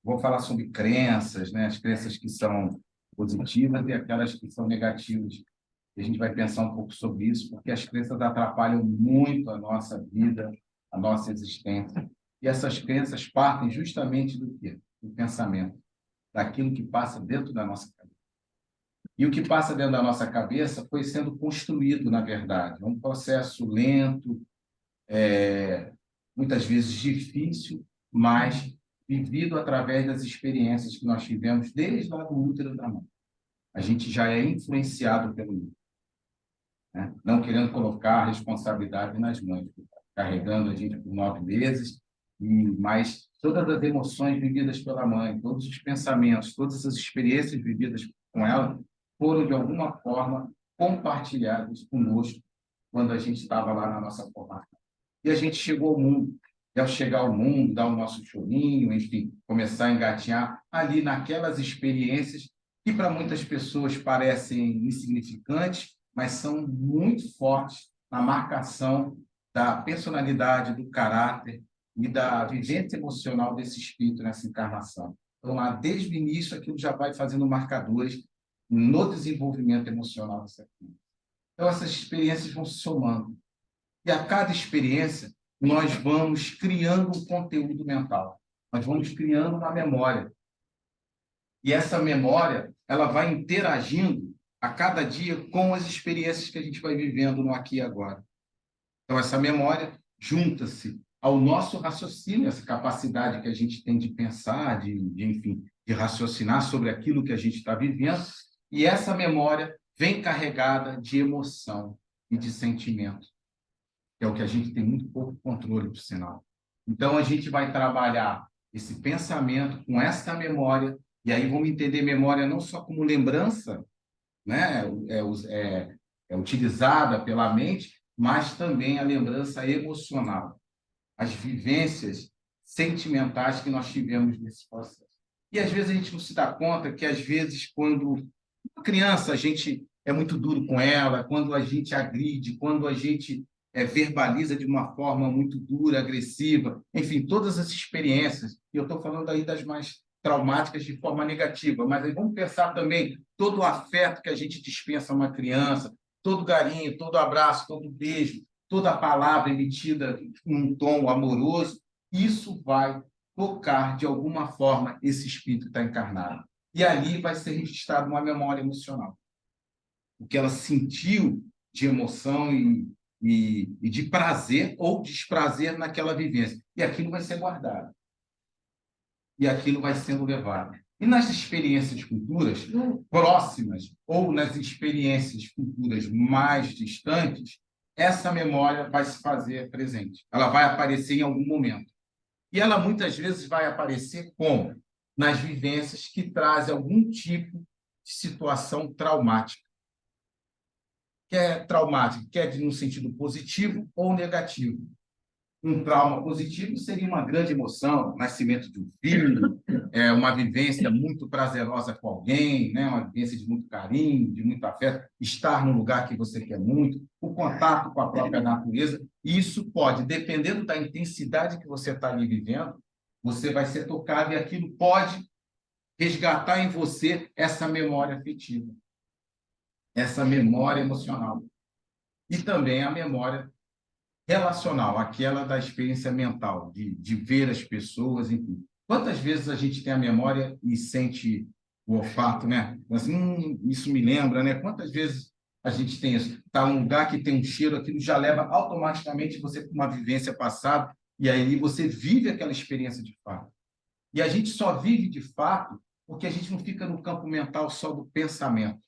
Vou falar sobre crenças, né? As crenças que são positivas e aquelas que são negativas. E a gente vai pensar um pouco sobre isso, porque as crenças atrapalham muito a nossa vida, a nossa existência. E essas crenças partem justamente do quê? Do pensamento, daquilo que passa dentro da nossa cabeça. E o que passa dentro da nossa cabeça foi sendo construído, na verdade. É um processo lento, muitas vezes difícil, mas vivido através das experiências que nós tivemos desde lá do útero da mãe. A gente já é influenciado pelo útero, né? Não querendo colocar a responsabilidade nas mães, carregando a gente por 9 meses, mas todas as emoções vividas pela mãe, todos os pensamentos, todas as experiências vividas com ela, foram, de alguma forma, compartilhadas conosco quando a gente estava lá na nossa formação. E a gente chegou ao mundo. E ao chegar ao mundo, dar o nosso chorinho, enfim, começar a engatinhar ali naquelas experiências que para muitas pessoas parecem insignificantes, mas são muito fortes na marcação da personalidade, do caráter e da vivência emocional desse espírito nessa encarnação. Então, lá, desde o início, aquilo já vai fazendo marcadores no desenvolvimento emocional dessa criança. Então, essas experiências vão se somando. E a cada experiência, nós vamos criando um conteúdo mental. Nós vamos criando uma memória. E essa memória, ela vai interagindo a cada dia com as experiências que a gente vai vivendo no aqui e agora. Então, essa memória junta-se ao nosso raciocínio, essa capacidade que a gente tem de pensar, enfim, de raciocinar sobre aquilo que a gente está vivendo, e essa memória vem carregada de emoção e de sentimento, que é o que a gente tem muito pouco controle, por sinal. Então, a gente vai trabalhar esse pensamento com essa memória, e aí vamos entender memória não só como lembrança, né? É utilizada pela mente, mas também a lembrança emocional, as vivências sentimentais que nós tivemos nesse processo. E às vezes a gente não se dá conta que, às vezes, quando uma criança, a gente é muito duro com ela, quando a gente agride, quando a gente verbaliza de uma forma muito dura, agressiva, enfim, todas as experiências, e eu estou falando aí das mais traumáticas de forma negativa, mas aí vamos pensar também todo o afeto que a gente dispensa a uma criança, todo carinho, todo abraço, todo beijo, toda palavra emitida em um tom amoroso, isso vai tocar, de alguma forma, esse espírito que está encarnado. E ali vai ser registrada uma memória emocional. O que ela sentiu de emoção e de prazer ou desprazer naquela vivência. E aquilo vai ser guardado. E aquilo vai sendo levado. E nas experiências futuras próximas ou nas experiências futuras mais distantes, essa memória vai se fazer presente. Ela vai aparecer em algum momento. E ela muitas vezes vai aparecer como? Nas vivências que trazem algum tipo de situação traumática. Quer traumática, quer no sentido positivo ou negativo. Um trauma positivo seria uma grande emoção, o nascimento de um filho, uma vivência muito prazerosa com alguém, né? Uma vivência de muito carinho, de muito afeto, estar num lugar que você quer muito, o contato com a própria natureza. E isso pode, dependendo da intensidade que você está ali vivendo, você vai ser tocado e aquilo pode resgatar em você essa memória afetiva, essa memória emocional. E também a memória relacional, aquela da experiência mental, de ver as pessoas, enfim. Quantas vezes a gente tem a memória e sente o olfato, né? Assim, isso me lembra, né? Quantas vezes a gente tem isso? Está num lugar que tem um cheiro, aquilo já leva automaticamente você para uma vivência passada, e aí você vive aquela experiência de fato. E a gente só vive de fato porque a gente não fica no campo mental só do pensamento,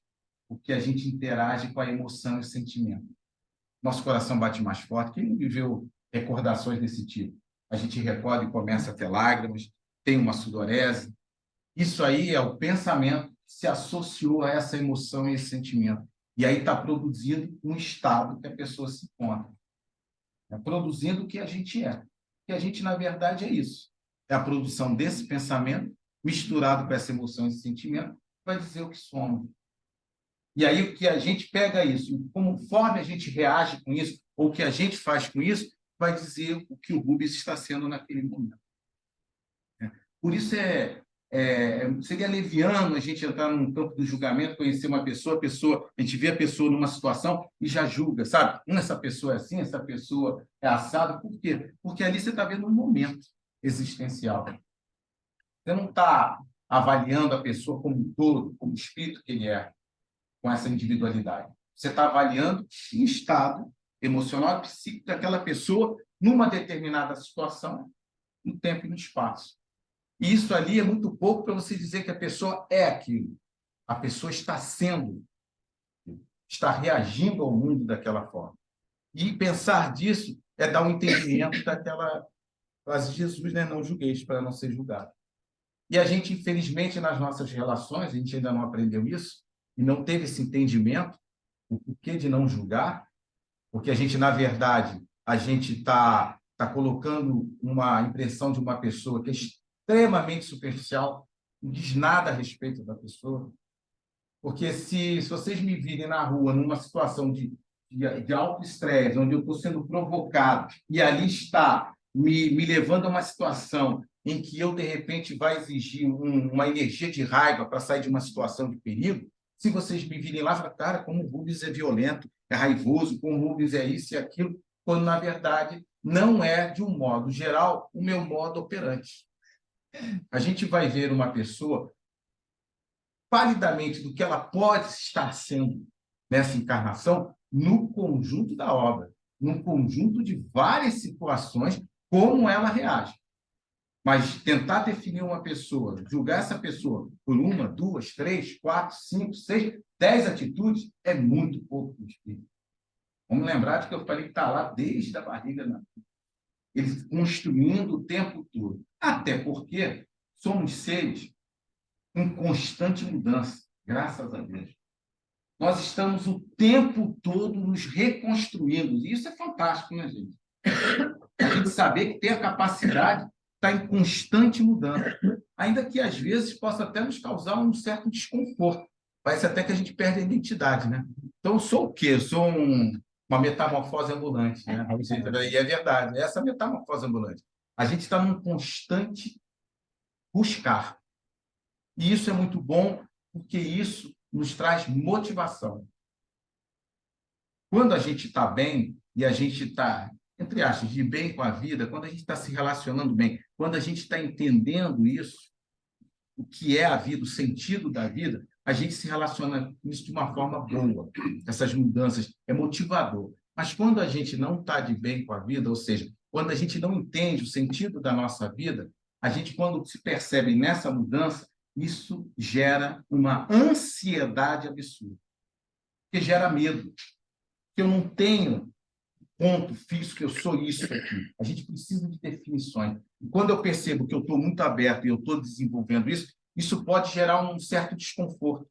porque a gente interage com a emoção e o sentimento. Nosso coração bate mais forte. Quem viveu recordações desse tipo? A gente recorda e começa a ter lágrimas, tem uma sudorese. Isso aí é o pensamento que se associou a essa emoção e esse sentimento. E aí está produzindo um estado que a pessoa se encontra. Produzindo o que a gente é. Que a gente, na verdade, é isso. É a produção desse pensamento misturado com essa emoção e esse sentimento vai dizer o que somos. E aí o que a gente pega isso, conforme a gente reage com isso, ou o que a gente faz com isso, vai dizer o que o Rubens está sendo naquele momento. Por isso seria leviano a gente entrar num campo do julgamento, conhecer uma pessoa, a gente vê a pessoa numa situação e já julga, sabe? Essa pessoa é assim, essa pessoa é assado. Por quê? Porque ali você está vendo um momento existencial. Você não está avaliando a pessoa como um todo, como o espírito que ele é, com essa individualidade. Você está avaliando o estado emocional e psíquico daquela pessoa numa determinada situação, no tempo e no espaço. E isso ali é muito pouco para você dizer que a pessoa é aquilo. A pessoa está reagindo ao mundo daquela forma. E pensar disso é dar um entendimento daquela frase de Jesus, né? Não julgueis para não ser julgado. E a gente, infelizmente, nas nossas relações, a gente ainda não aprendeu isso e não teve esse entendimento, o porquê de não julgar, porque a gente, na verdade, a gente tá colocando uma impressão de uma pessoa que é extremamente superficial, não diz nada a respeito da pessoa. Porque se vocês me virem na rua numa situação de alto estresse, onde eu estou sendo provocado, e ali está me levando a uma situação em que eu, de repente, vai exigir uma energia de raiva para sair de uma situação de perigo, se vocês me virem lá e falar, cara, como o Rubens é violento, é raivoso, como o Rubens é isso e aquilo, quando, na verdade, não é, de um modo geral, o meu modo operante. A gente vai ver uma pessoa validamente do que ela pode estar sendo nessa encarnação no conjunto da obra, no conjunto de várias situações, como ela reage. Mas tentar definir uma pessoa, julgar essa pessoa por uma, duas, três, quatro, cinco, seis, 10 atitudes, é muito pouco do espírito. Vamos lembrar de que eu falei que está lá desde a barriga, né? Ele construindo o tempo todo. Até porque somos seres em constante mudança, graças a Deus. Nós estamos o tempo todo nos reconstruindo. E isso é fantástico, né, gente? A gente saber que tem a capacidade de estar em constante mudança. Ainda que, às vezes, possa até nos causar um certo desconforto. Parece até que a gente perde a identidade, né? Então, eu sou o quê? Eu sou uma metamorfose ambulante, né? E é verdade, essa é a metamorfose ambulante. A gente está num constante buscar. E isso é muito bom, porque isso nos traz motivação. Quando a gente está bem, e a gente está, entre aspas, de bem com a vida, quando a gente está se relacionando bem, quando a gente está entendendo isso, o que é a vida, o sentido da vida, a gente se relaciona com isso de uma forma boa. Essas mudanças é motivador. Mas quando a gente não está de bem com a vida, ou seja, quando a gente não entende o sentido da nossa vida, a gente, quando se percebe nessa mudança, isso gera uma ansiedade absurda, que gera medo, que eu não tenho ponto fixo, que eu sou isso aqui. A gente precisa de definições. E quando eu percebo que eu estou muito aberto e eu estou desenvolvendo isso, isso pode gerar um certo desconforto.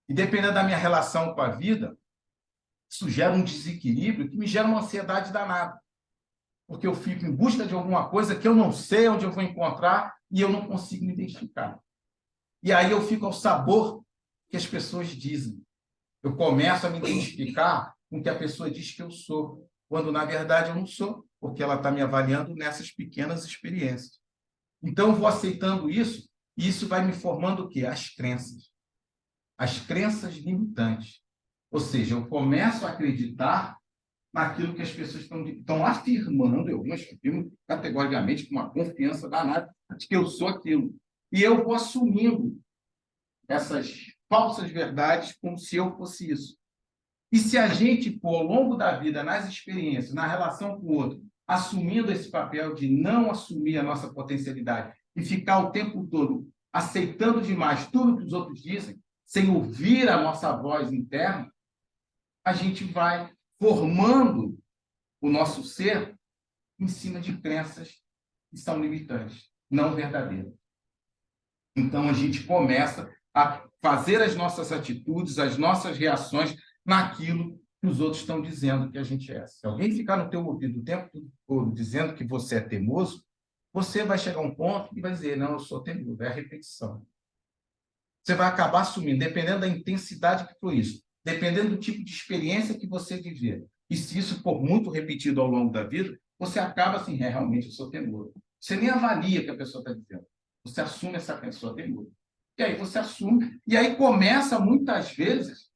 E dependendo da minha relação com a vida, isso gera um desequilíbrio que me gera uma ansiedade danada. Porque eu fico em busca de alguma coisa que eu não sei onde eu vou encontrar e eu não consigo me identificar. E aí eu fico ao sabor que as pessoas dizem. Eu começo a me identificar com o que a pessoa diz que eu sou, quando, na verdade, eu não sou, porque ela está me avaliando nessas pequenas experiências. Então, eu vou aceitando isso, e isso vai me formando o quê? As crenças. As crenças limitantes. Ou seja, eu começo a acreditar naquilo que as pessoas estão afirmando, eu afirmo categoricamente, com uma confiança danada, de que eu sou aquilo. E eu vou assumindo essas falsas verdades como se eu fosse isso. E se a gente, ao longo da vida, nas experiências, na relação com o outro, assumindo esse papel de não assumir a nossa potencialidade e ficar o tempo todo aceitando demais tudo que os outros dizem, sem ouvir a nossa voz interna, a gente vai formando o nosso ser em cima de crenças que são limitantes, não verdadeiras. Então, a gente começa a fazer as nossas atitudes, as nossas reações naquilo que os outros estão dizendo que a gente é. Se alguém ficar no teu ouvido o tempo todo dizendo que você é teimoso, você vai chegar a um ponto e vai dizer, não, eu sou teimoso, é a repetição. Você vai acabar assumindo, dependendo da intensidade que for isso, dependendo do tipo de experiência que você viver. E se isso for muito repetido ao longo da vida, você acaba assim, realmente, eu sou teimoso. Você nem avalia o que a pessoa está dizendo. Você assume essa pessoa teimosa. E aí você assume. E aí começa, muitas vezes,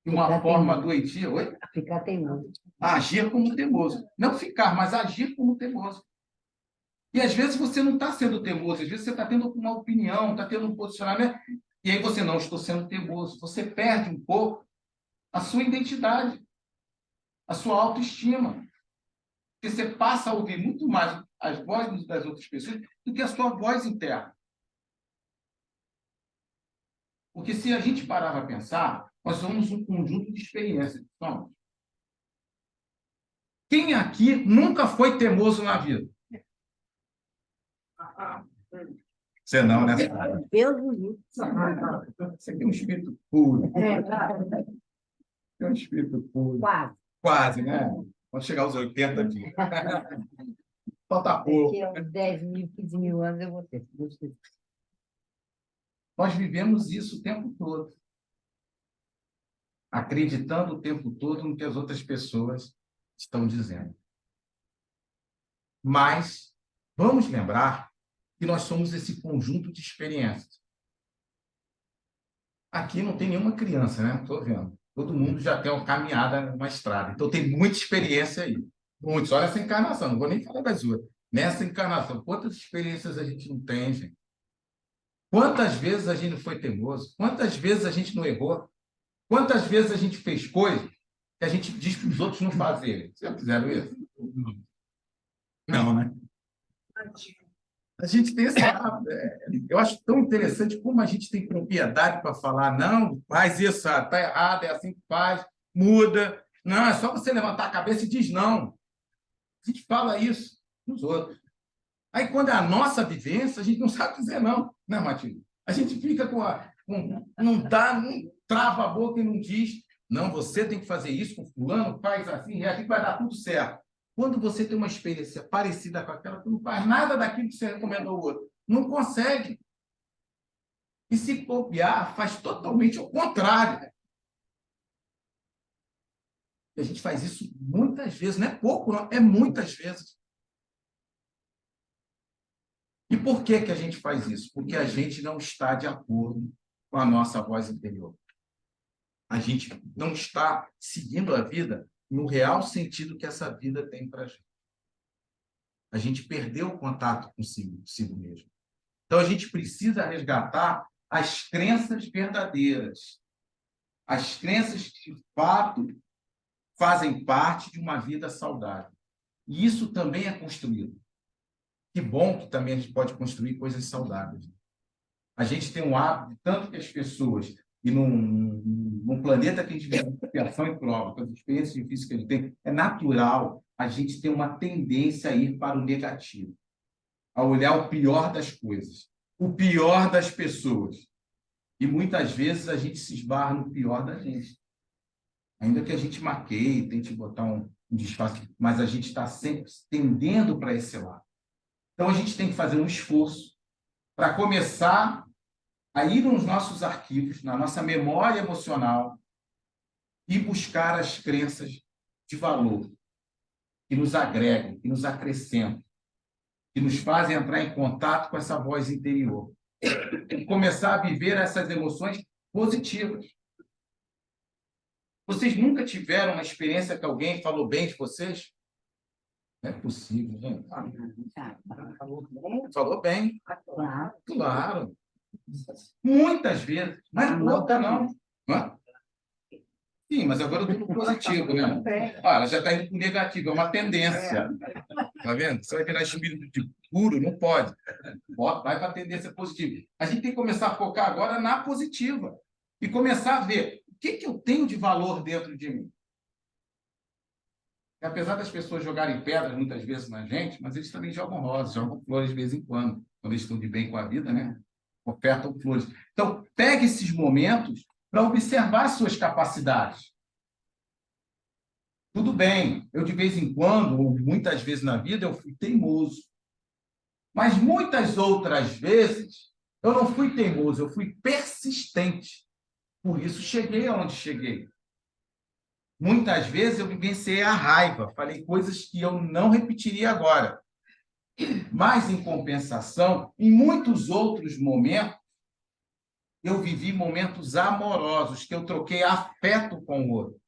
de uma forma doentia, Ficar teimoso. Agir como teimoso. Não ficar, mas agir como teimoso. E às vezes você não está sendo teimoso, às vezes você está tendo uma opinião, está tendo um posicionamento, e aí você não estou sendo teimoso. Você perde um pouco a sua identidade, a sua autoestima. Porque você passa a ouvir muito mais as vozes das outras pessoas do que a sua voz interna. Porque se a gente parar para pensar, nós somos um conjunto de experiências. Somos. Quem aqui nunca foi teimoso na vida? Você não, né? Deus do livro. Você tem um espírito puro. Tem um espírito puro. Quase. Quase, né? Vamos chegar aos 80 aqui. Falta pouco. Daqui a uns 10 mil, 15 mil anos eu vou ter. Nós vivemos isso o tempo todo. Acreditando o tempo todo no que as outras pessoas estão dizendo. Mas vamos lembrar que nós somos esse conjunto de experiências. Aqui não tem nenhuma criança, né? Estou vendo. Todo mundo já tem uma caminhada numa estrada. Então tem muita experiência aí. Muitos. Olha essa encarnação, não vou nem falar das outras. Nessa encarnação, quantas experiências a gente não tem, gente? Quantas vezes a gente não foi teimoso? Quantas vezes a gente não errou? Quantas vezes a gente fez coisas que a gente diz para os outros não fazerem? Vocês já fizeram isso? Não, né? A gente tem esse hábito. Eu acho tão interessante como a gente tem propriedade para falar, não, faz isso, está errado, é assim que faz, muda. Não, é só você levantar a cabeça e diz não. A gente fala isso nos outros. Aí, quando é a nossa vivência, a gente não sabe dizer não, né, Matilde? A gente fica não dá, não trava a boca e não diz, não, você tem que fazer isso com fulano, faz assim, é assim que vai dar tudo certo. Quando você tem uma experiência parecida com aquela, você não faz nada daquilo que você recomendou ao outro. Não consegue. E se copiar, faz totalmente o contrário. E a gente faz isso muitas vezes, não é pouco, não, é muitas vezes. E por que que a gente faz isso? Porque a gente não está de acordo com a nossa voz interior. A gente não está seguindo a vida no real sentido que essa vida tem para a gente. A gente perdeu o contato consigo mesmo. Então, a gente precisa resgatar as crenças verdadeiras. As crenças que, de fato, fazem parte de uma vida saudável. E isso também é construído. Que bom que também a gente pode construir coisas saudáveis. A gente tem um hábito, tanto que as pessoas, e num planeta que a gente vê expiação e prova, com as experiências difíceis que a gente tem, é natural a gente ter uma tendência a ir para o negativo, a olhar o pior das coisas, o pior das pessoas. E muitas vezes a gente se esbarra no pior da gente. Ainda que a gente maqueie, tente botar um disfarce, mas a gente está sempre tendendo para esse lado. Então a gente tem que fazer um esforço para começar a ir nos nossos arquivos, na nossa memória emocional, e buscar as crenças de valor que nos agregam, que nos acrescentam, que nos fazem entrar em contato com essa voz interior. E começar a viver essas emoções positivas. Vocês nunca tiveram uma experiência que alguém falou bem de vocês? Não é possível, gente. Falou bem. Claro. Muitas vezes. Não é pouca, não. Sim, mas agora eu estou no positivo, né? Ela já está indo para o negativo, é uma tendência. Está vendo? Você vai virar espírito de puro, não pode. Vai para a tendência positiva. A gente tem que começar a focar agora na positiva. E começar a ver o que eu tenho de valor dentro de mim. E apesar das pessoas jogarem pedras muitas vezes na gente, mas eles também jogam rosas, jogam flores de vez em quando. Quando eles estão de bem com a vida, né? Ofertam flores. Então, pegue esses momentos para observar as suas capacidades. Tudo bem, eu de vez em quando, ou muitas vezes na vida, eu fui teimoso. Mas muitas outras vezes, eu não fui teimoso, eu fui persistente. Por isso, cheguei aonde cheguei. Muitas vezes, eu vivenciei a raiva, falei coisas que eu não repetiria agora. Mas, em compensação, em muitos outros momentos, eu vivi momentos amorosos, que eu troquei afeto com o outro.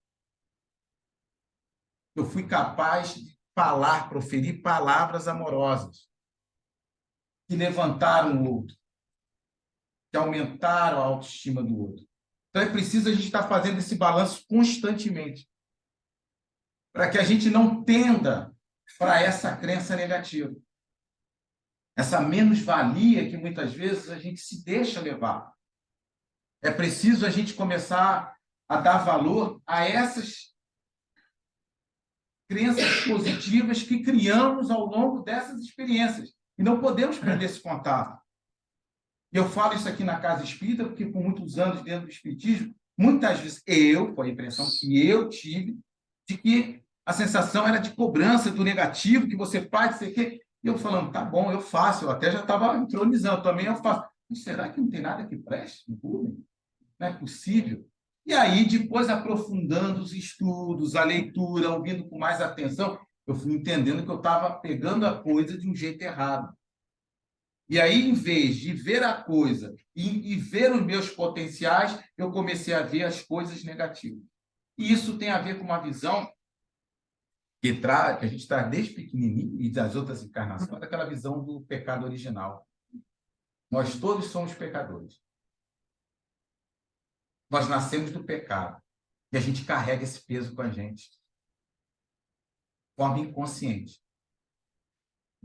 Eu fui capaz de falar, proferir palavras amorosas, que levantaram o outro, que aumentaram a autoestima do outro. Então, é preciso a gente estar fazendo esse balanço constantemente, para que a gente não tenda para essa crença negativa, essa menos-valia que muitas vezes a gente se deixa levar. É preciso a gente começar a dar valor a essas crenças positivas que criamos ao longo dessas experiências. E não podemos perder esse contato. Eu falo isso aqui na Casa Espírita, porque por muitos anos dentro do Espiritismo, muitas vezes foi a impressão que eu tive de que a sensação era de cobrança do negativo, que você faz, sei o quê. E eu falando, tá bom, eu faço, eu até já estava entronizando, também eu faço. Mas será que não tem nada que preste no bullying? Não é possível. E aí, depois, aprofundando os estudos, a leitura, ouvindo com mais atenção, eu fui entendendo que eu estava pegando a coisa de um jeito errado. E aí, em vez de ver a coisa e ver os meus potenciais, eu comecei a ver as coisas negativas. E isso tem a ver com uma visão que a gente traz desde pequenininho e das outras encarnações, daquela visão do pecado original. Nós todos somos pecadores. Nós nascemos do pecado. E a gente carrega esse peso com a gente. De forma inconsciente.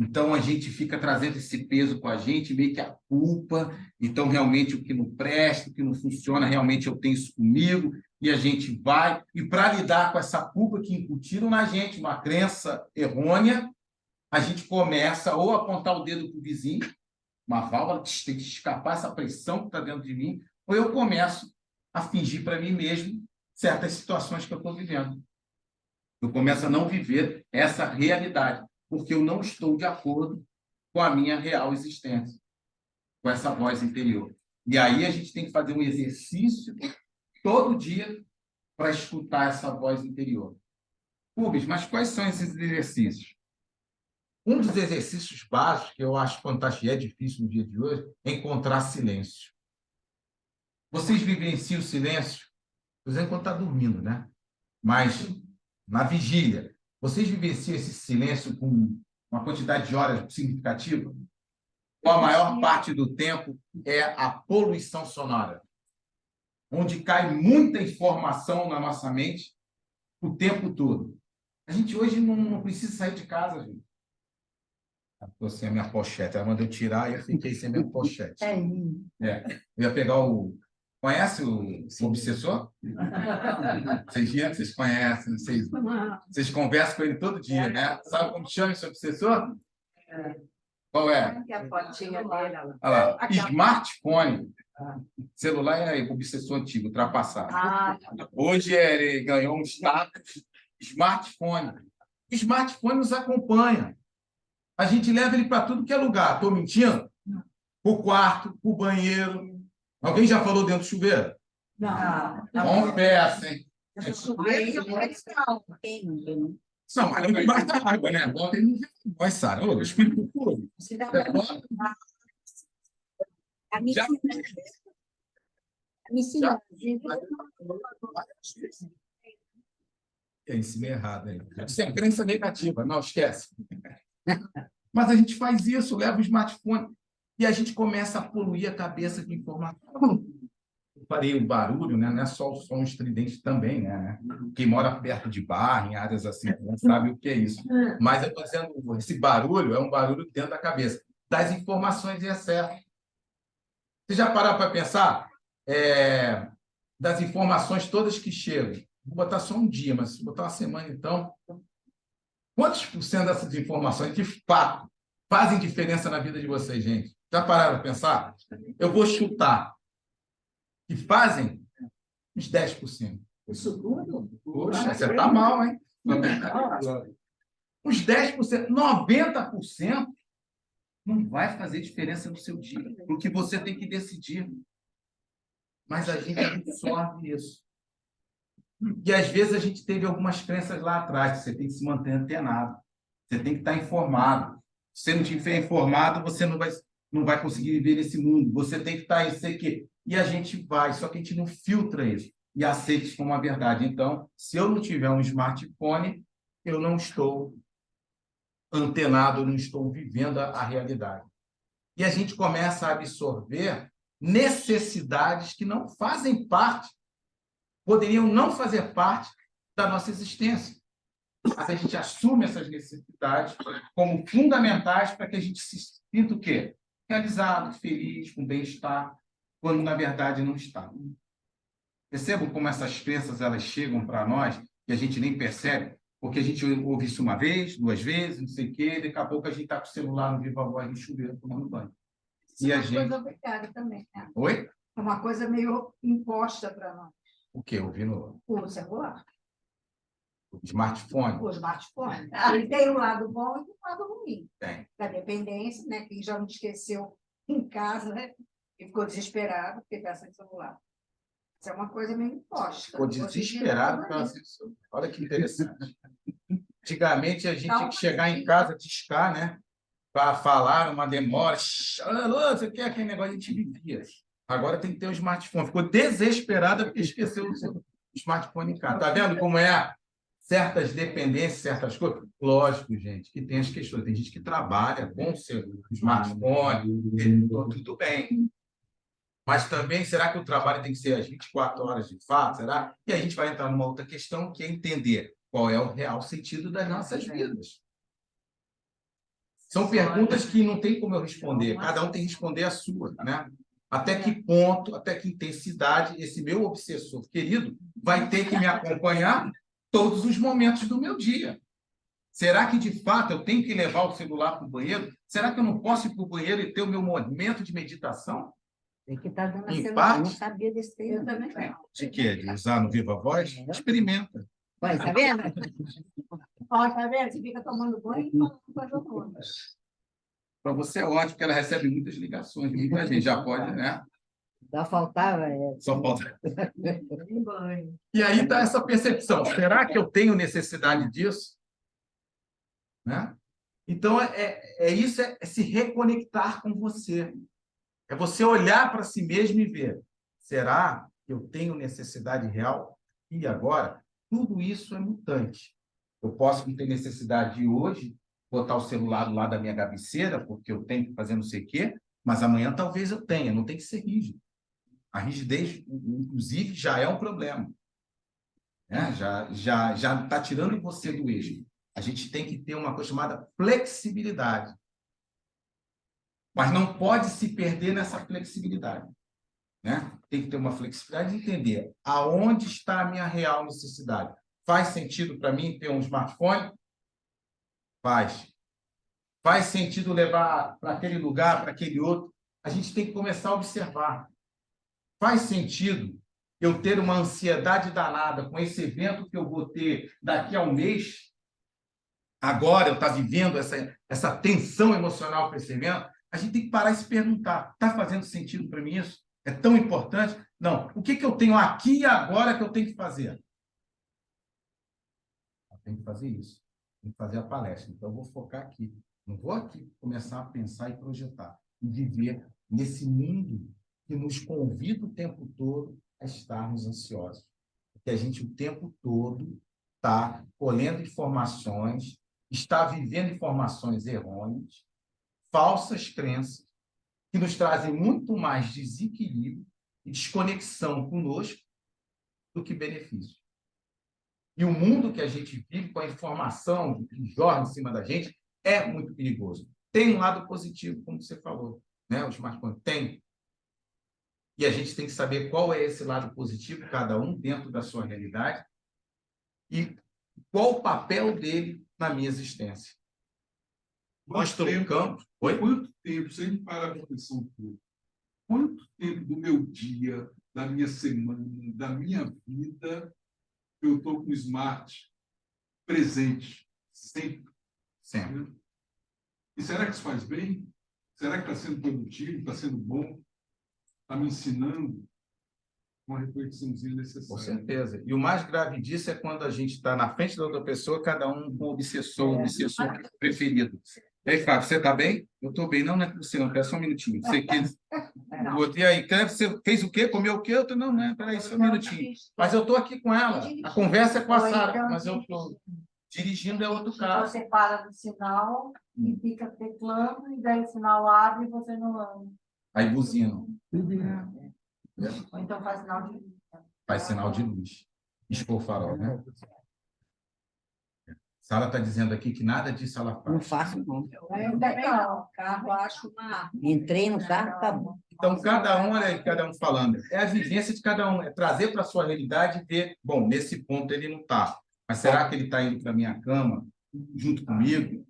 Então, a gente fica trazendo esse peso com a gente, meio que a culpa. Então, realmente, o que não presta, o que não funciona, realmente eu tenho isso comigo. E a gente vai. E para lidar com essa culpa que incutiram na gente, uma crença errônea, a gente começa ou a apontar o dedo para o vizinho, uma válvula que tem que escapar essa pressão que está dentro de mim, ou eu começo a fingir para mim mesmo certas situações que eu estou vivendo. Eu começo a não viver essa realidade, porque eu não estou de acordo com a minha real existência, com essa voz interior. E aí a gente tem que fazer um exercício todo dia para escutar essa voz interior. Rubens, mas quais são esses exercícios? Um dos exercícios básicos, que eu acho fantástico e é difícil no dia de hoje, é encontrar silêncio. Vocês vivenciam o silêncio? Por exemplo, quando está dormindo, né? Mas na vigília, vocês vivenciam esse silêncio com uma quantidade de horas significativa? Ou a maior parte do tempo é a poluição sonora, onde cai muita informação na nossa mente o tempo todo. A gente hoje não precisa sair de casa, gente. Estou sem a minha pochete. Ela mandou tirar e eu fiquei sem a minha pochete. Eu ia pegar o... Conhece o obsessor? Vocês conhecem, vocês conversam com ele todo dia, né? Sabe como chama esse obsessor? Qual é? Olha lá, smartphone. Celular é obsessor antigo, ultrapassado. Hoje ele ganhou um status. Smartphone. Smartphone nos acompanha. A gente leva ele para tudo que é lugar. Estou mentindo? Para o quarto, para o banheiro. Alguém já falou dentro do chuveiro? Não. Confessa, hein? Não, mas não basta água, né? Bota ele no vai, Sara. Ô, espírito puro. Já... Ensinei errado aí. Isso é crença negativa, não esquece. Mas a gente faz isso, leva o smartphone e a gente começa a poluir a cabeça de informação. Eu parei o barulho, né? Não é só o som estridente também, né? Quem mora perto de bar, em áreas assim, não sabe o que é isso. Mas eu estou dizendo, esse barulho é um barulho dentro da cabeça, das informações de excesso. Você já parou para pensar das informações todas que chegam? Vou botar só um dia, mas se botar uma semana, então... Quantos por cento dessas informações, de fato, fazem diferença na vida de vocês, gente? Já pararam para pensar? Eu vou chutar. Que fazem uns 10%. Isso tudo? Poxa, você está mal, hein? Uns 10%, 90% não vai fazer diferença no seu dia, porque você tem que decidir. Mas a gente absorve isso. E, às vezes, a gente teve algumas crenças lá atrás, que você tem que se manter antenado, você tem que estar informado. Se você não estiver informado, você não vai conseguir viver nesse mundo. Você tem que estar em CQ. E a gente vai, só que a gente não filtra isso e aceita isso como uma verdade. Então, se eu não tiver um smartphone, eu não estou antenado, eu não estou vivendo a realidade. E a gente começa a absorver necessidades que não fazem parte, poderiam não fazer parte da nossa existência. Mas a gente assume essas necessidades como fundamentais para que a gente se sinta o quê? Realizado, feliz, com bem-estar, quando na verdade não está. Percebam como essas crenças elas chegam para nós e a gente nem percebe, porque a gente ouve isso uma vez, duas vezes, não sei o quê, daqui a pouco a gente está com o celular no viva voz no chuveiro tomando banho. Isso é uma coisa obrigada também, né? Oi? É uma coisa meio imposta para nós. O quê? Ouvindo O celular, o smartphone? o smartphone. Ele tem um lado bom e um lado ruim. Tem. Da dependência, né? Quem já não esqueceu em casa, né? E ficou desesperado porque está sem celular. Isso é uma coisa meio imposta. Ficou desesperado pela censura. Olha que interessante. Antigamente, a gente tinha que chegar em casa, discar, né? Para falar, uma demora. Alô, você quer aquele negócio? A gente vivia. Agora tem que ter um smartphone. Ficou desesperada porque esqueceu o seu smartphone em casa. Está vendo como é? Certas dependências, certas coisas. Lógico, gente, que tem as questões. Tem gente que trabalha com o seu smartphone, tudo bem. Mas também, será que o trabalho tem que ser às 24 horas de fato? Será? E a gente vai entrar numa outra questão, que é entender qual é o real sentido das nossas vidas. São perguntas que não tem como eu responder. Cada um tem que responder a sua, né? Até que ponto, até que intensidade esse meu obsessor querido vai ter que me acompanhar todos os momentos do meu dia. Será que, de fato, eu tenho que levar o celular para o banheiro? Será que eu não posso ir para o banheiro e ter o meu momento de meditação? Tem que estar dando Em a parte, não sabia desse tema. Eu também não. De quê? De usar no Viva Voz? Experimenta. Vai, tá vendo? Ó, tá vendo? Você fica tomando banho e falando coisa boa. Para você é ótimo, porque ela recebe muitas ligações de muita gente. Já pode, né? Só faltava. Só falta. Banho. E aí está essa percepção. Será que eu tenho necessidade disso? Né? Então, isso, é se reconectar com você. É você olhar para si mesmo e ver. Será que eu tenho necessidade real? E agora, tudo isso é mutante. Eu posso não ter necessidade de hoje botar o celular do lado da minha cabeceira, porque eu tenho que fazer não sei o quê, mas amanhã talvez eu tenha. Não tem que ser rígido. A rigidez, inclusive, já é um problema. Né? Já está tirando você do eixo. A gente tem que ter uma coisa chamada flexibilidade. Mas não pode se perder nessa flexibilidade. Né? Tem que ter uma flexibilidade e entender aonde está a minha real necessidade. Faz sentido para mim ter um smartphone? Faz. Faz sentido levar para aquele lugar, para aquele outro? A gente tem que começar a observar. Faz sentido eu ter uma ansiedade danada com esse evento que eu vou ter daqui a um mês? Agora eu estou vivendo essa tensão emocional com esse evento? A gente tem que parar e se perguntar, está fazendo sentido para mim isso? É tão importante? Não. O que eu tenho aqui e agora que eu tenho que fazer? Eu tenho que fazer isso. Tenho que fazer a palestra. Então, eu vou focar aqui. Não vou aqui começar a pensar e projetar. E viver nesse mundo que nos convida o tempo todo a estarmos ansiosos. Porque a gente o tempo todo está colhendo informações, está vivendo informações errôneas, falsas crenças, que nos trazem muito mais desequilíbrio e desconexão conosco do que benefício. E o mundo que a gente vive, com a informação que jorra em cima da gente, é muito perigoso. Tem um lado positivo, como você falou, né? O smartphone tem. E a gente tem que saber qual é esse lado positivo, cada um dentro da sua realidade, e qual o papel dele na minha existência. Nós trocamos. Quanto tempo, sem parar para pensar um pouco, quanto tempo do meu dia, da minha semana, da minha vida, eu estou com o smart presente, sempre? Sempre. E será que isso faz bem? Será que está sendo produtivo, está sendo bom? Está me ensinando? Uma reflexãozinha necessária. Com certeza. E o mais grave disso é quando a gente está na frente da outra pessoa, cada um com o obsessor preferido. Ei, Fábio, você está bem? Eu estou bem. Não, não é com você, não. Espera só um minutinho. Você quis... Não. E aí, você fez o quê? Comeu o quê? Eu tô, não, não, peraí, só um minutinho. Mas eu estou aqui com ela. A conversa é com a Sara, mas eu estou dirigindo é outro carro. Você para no sinal e fica teclando, e daí o sinal abre e você não anda. Aí buzina. Ou então faz sinal de luz. Faz sinal de luz. Piscou o farol, né? Sara está dizendo aqui que nada disso ela Não faz. faço, não. Eu também não. Carro, acho uma arma. Entrei no carro, acabou. Então, cada um, olha aí, cada um falando. É a vivência de cada um. É trazer para a sua realidade e ver, bom, nesse ponto ele não está. Mas será que ele está indo para a minha cama junto comigo?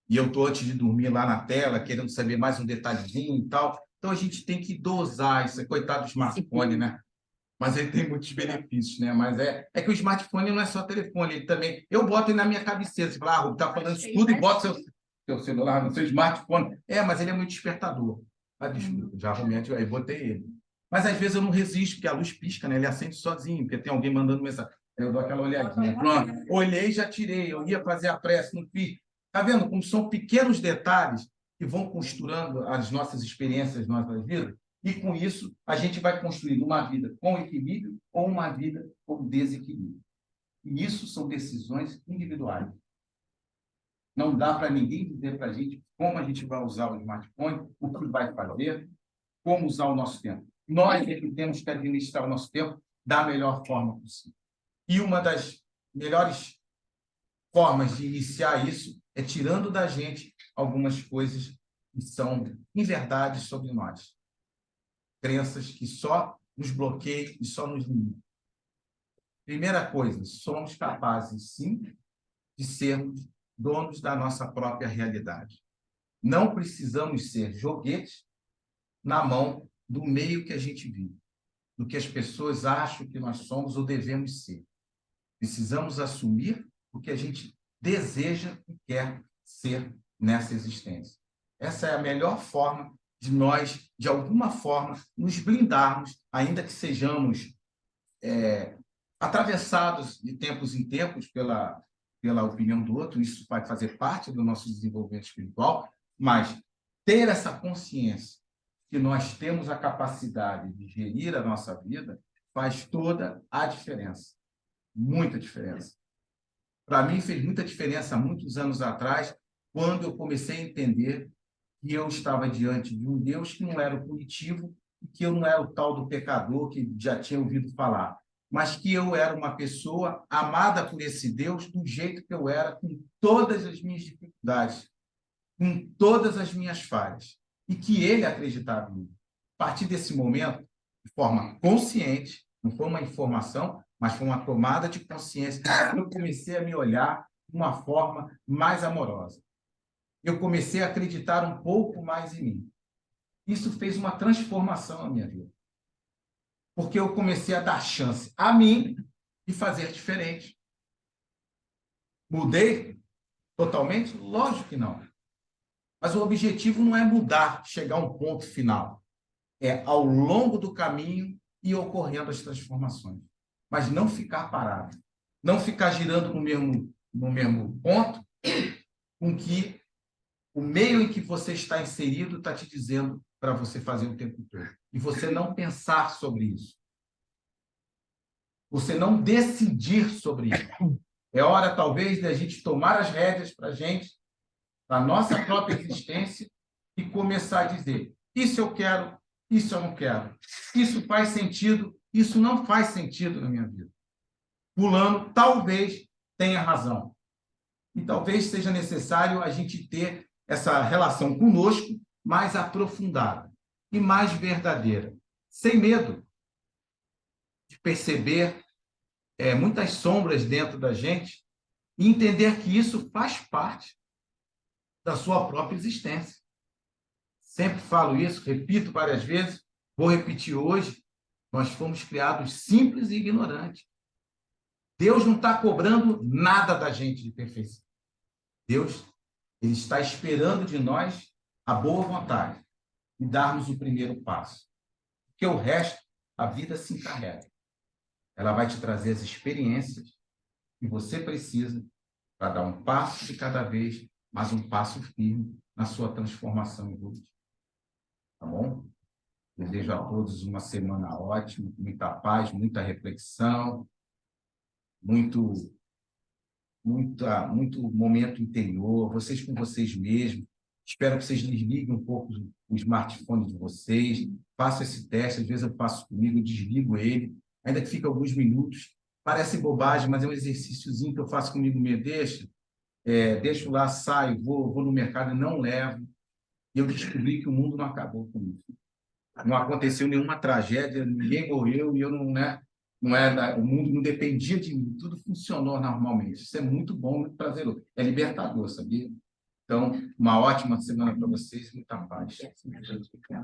E eu estou antes de dormir lá na tela, querendo saber mais um detalhezinho e tal. Então, a gente tem que dosar isso. Coitado do smartphone, né? Mas ele tem muitos benefícios, né? Mas é que o smartphone não é só telefone, ele também... Eu boto ele na minha cabeceira, você fala, ah, tá falando isso tudo e bota seu celular no seu smartphone. Mas ele é muito despertador. Ah, desculpa, já arrumei, aí botei ele. Mas às vezes eu não resisto, porque a luz pisca, né? Ele acende sozinho, porque tem alguém mandando mensagem. Eu dou aquela olhadinha. Pronto, olhei e já tirei. Eu ia fazer a prece, não fiz. Tá vendo como são pequenos detalhes que vão costurando as nossas experiências, nossas vidas? E, com isso, a gente vai construindo uma vida com equilíbrio ou uma vida com desequilíbrio. E isso são decisões individuais. Não dá para ninguém dizer para a gente como a gente vai usar o smartphone, o que vai fazer, como usar o nosso tempo. Nós é que temos que administrar o nosso tempo da melhor forma possível. E uma das melhores formas de iniciar isso é tirando da gente algumas coisas que são inverdades sobre nós. Crenças que só nos bloqueiam e só nos limitam. Primeira coisa, somos capazes, sim, de sermos donos da nossa própria realidade. Não precisamos ser joguetes na mão do meio que a gente vive, do que as pessoas acham que nós somos ou devemos ser. Precisamos assumir o que a gente deseja e quer ser nessa existência. Essa é a melhor forma de nós, de alguma forma, nos blindarmos, ainda que sejamos atravessados de tempos em tempos pela opinião do outro, isso vai fazer parte do nosso desenvolvimento espiritual, mas ter essa consciência que nós temos a capacidade de gerir a nossa vida faz toda a diferença. Muita diferença. Para mim, fez muita diferença há muitos anos atrás, quando eu comecei a entender que eu estava diante de um Deus que não era o punitivo, e que eu não era o tal do pecador que já tinha ouvido falar, mas que eu era uma pessoa amada por esse Deus do jeito que eu era, com todas as minhas dificuldades, com todas as minhas falhas, e que ele acreditava em mim. A partir desse momento, de forma consciente, não foi uma informação, mas foi uma tomada de consciência, eu comecei a me olhar de uma forma mais amorosa. Eu comecei a acreditar um pouco mais em mim. Isso fez uma transformação na minha vida. Porque eu comecei a dar chance a mim de fazer diferente. Mudei totalmente? Lógico que não. Mas o objetivo não é mudar, chegar a um ponto final. É ao longo do caminho ir ocorrendo as transformações. Mas não ficar parado. Não ficar girando no mesmo ponto com que o meio em que você está inserido está te dizendo para você fazer o tempo todo. E você não pensar sobre isso. Você não decidir sobre isso. É hora, talvez, de a gente tomar as rédeas para a gente, para a nossa própria existência, e começar a dizer: isso eu quero, isso eu não quero. Isso faz sentido, isso não faz sentido na minha vida. Fulano talvez tenha razão. E talvez seja necessário a gente ter essa relação conosco mais aprofundada e mais verdadeira, sem medo de perceber muitas sombras dentro da gente e entender que isso faz parte da sua própria existência. Sempre falo isso, repito várias vezes, vou repetir hoje, nós fomos criados simples e ignorantes. Deus não está cobrando nada da gente de perfeição. Deus, ele está esperando de nós a boa vontade e darmos o primeiro passo. Porque o resto, a vida se encarrega. Ela vai te trazer as experiências que você precisa para dar um passo de cada vez mas um passo firme na sua transformação evolutiva. Tá bom? Desejo a todos uma semana ótima, muita paz, muita reflexão, muito momento interior, vocês com vocês mesmos. Espero que vocês desliguem um pouco o smartphone de vocês, façam esse teste, às vezes eu faço comigo, desligo ele, ainda que fique alguns minutos. Parece bobagem, mas é um exercíciozinho que eu faço comigo mesmo, deixo lá, saio, vou no mercado e não levo. E eu descobri que o mundo não acabou comigo. Não aconteceu nenhuma tragédia, ninguém morreu e eu não, né? O mundo não dependia de mim, tudo funcionou normalmente. Isso é muito bom, muito prazeroso. É libertador, sabia? Então, uma ótima semana para vocês, muita paz.